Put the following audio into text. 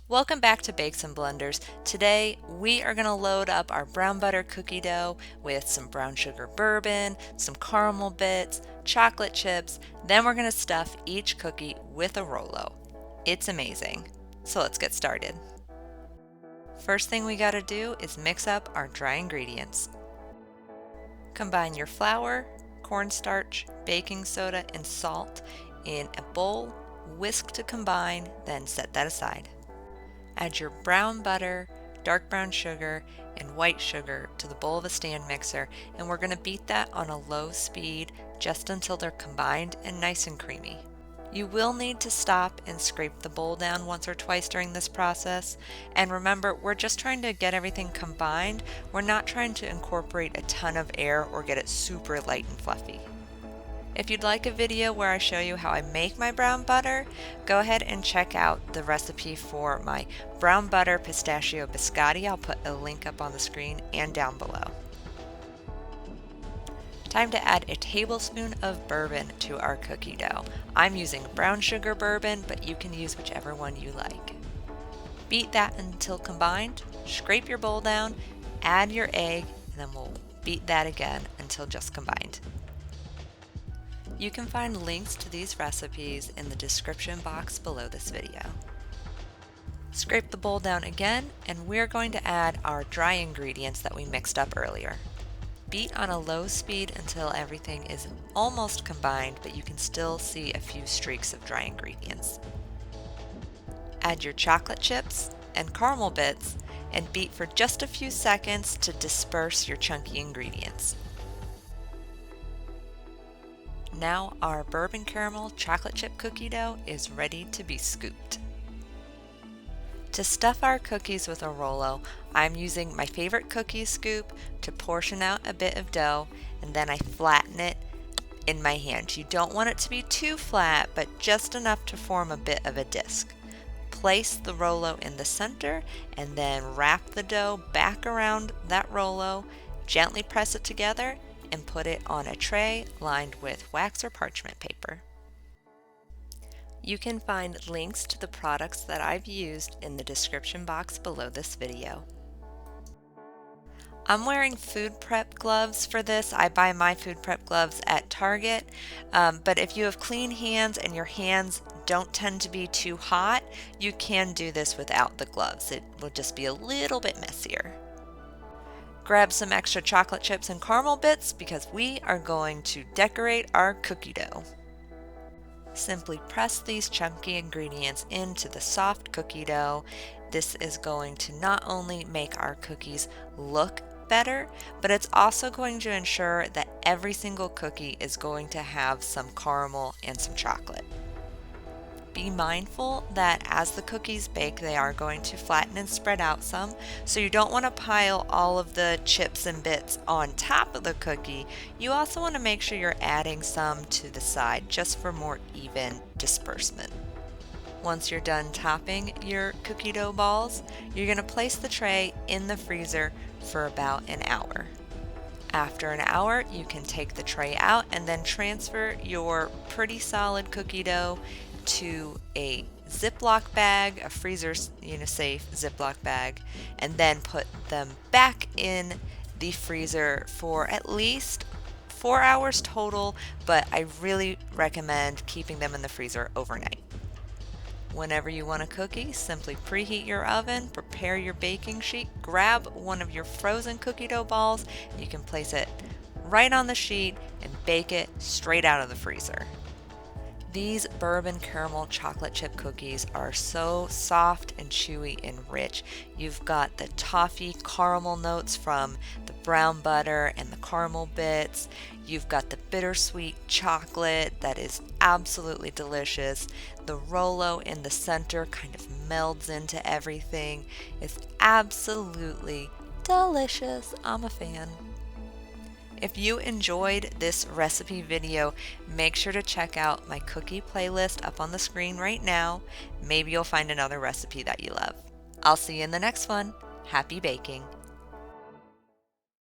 Welcome back to Bakes and Blenders. Today we are going to load up our brown butter cookie dough with some brown sugar bourbon, some caramel bits, chocolate chips, then we're going to stuff each cookie with a Rolo. It's amazing. So let's get started. First thing we got to do is mix up our dry ingredients. Combine your flour, cornstarch, baking soda, and salt in a bowl, whisk to combine, then set that aside. Add your brown butter, dark brown sugar, and white sugar to the bowl of a stand mixer, and we're going to beat that on a low speed just until they're combined and nice and creamy. You will need to stop and scrape the bowl down once or twice during this process, and remember, we're just trying to get everything combined. We're not trying to incorporate a ton of air or get it super light and fluffy. If you'd like a video where I show you how I make my brown butter, go ahead and check out the recipe for my brown butter pistachio biscotti. I'll put a link up on the screen and down below. Time to add a tablespoon of bourbon to our cookie dough. I'm using brown sugar bourbon, but you can use whichever one you like. Beat that until combined, scrape your bowl down, add your egg, and then we'll beat that again until just combined. You can find links to these recipes in the description box below this video. Scrape the bowl down again, and we're going to add our dry ingredients that we mixed up earlier. Beat on a low speed until everything is almost combined, but you can still see a few streaks of dry ingredients. Add your chocolate chips and caramel bits and beat for just a few seconds to disperse your chunky ingredients. Now our bourbon caramel chocolate chip cookie dough is ready to be scooped. To stuff our cookies with a Rolo, I'm using my favorite cookie scoop to portion out a bit of dough, and then I flatten it in my hand. You don't want it to be too flat, but just enough to form a bit of a disc. Place the Rolo in the center and then wrap the dough back around that Rolo, gently press it together, and put it on a tray lined with wax or parchment paper. You can find links to the products that I've used in the description box below this video. I'm wearing food prep gloves for this. I buy my food prep gloves at Target, but if you have clean hands and your hands don't tend to be too hot, you can do this without the gloves. It will just be a little bit messier. Grab some extra chocolate chips and caramel bits because we are going to decorate our cookie dough. Simply press these chunky ingredients into the soft cookie dough. This is going to not only make our cookies look better, but it's also going to ensure that every single cookie is going to have some caramel and some chocolate. Be mindful that as the cookies bake, they are going to flatten and spread out some, so you don't want to pile all of the chips and bits on top of the cookie. You also want to make sure you're adding some to the side just for more even disbursement. Once you're done topping your cookie dough balls, you're going to place the tray in the freezer for about an hour. After an hour, you can take the tray out and then transfer your pretty solid cookie dough to a Ziploc bag, a freezer safe Ziploc bag, and then put them back in the freezer for at least 4 hours total, but I really recommend keeping them in the freezer overnight. Whenever you want a cookie, simply preheat your oven, prepare your baking sheet, grab one of your frozen cookie dough balls, and you can place it right on the sheet and bake it straight out of the freezer. These bourbon caramel chocolate chip cookies are so soft and chewy and rich. You've got the toffee caramel notes from the brown butter and the caramel bits. You've got the bittersweet chocolate that is absolutely delicious. The Rolo in the center kind of melds into everything. It's absolutely delicious. I'm a fan. If you enjoyed this recipe video, make sure to check out my cookie playlist up on the screen right now. Maybe you'll find another recipe that you love. I'll see you in the next one. Happy baking!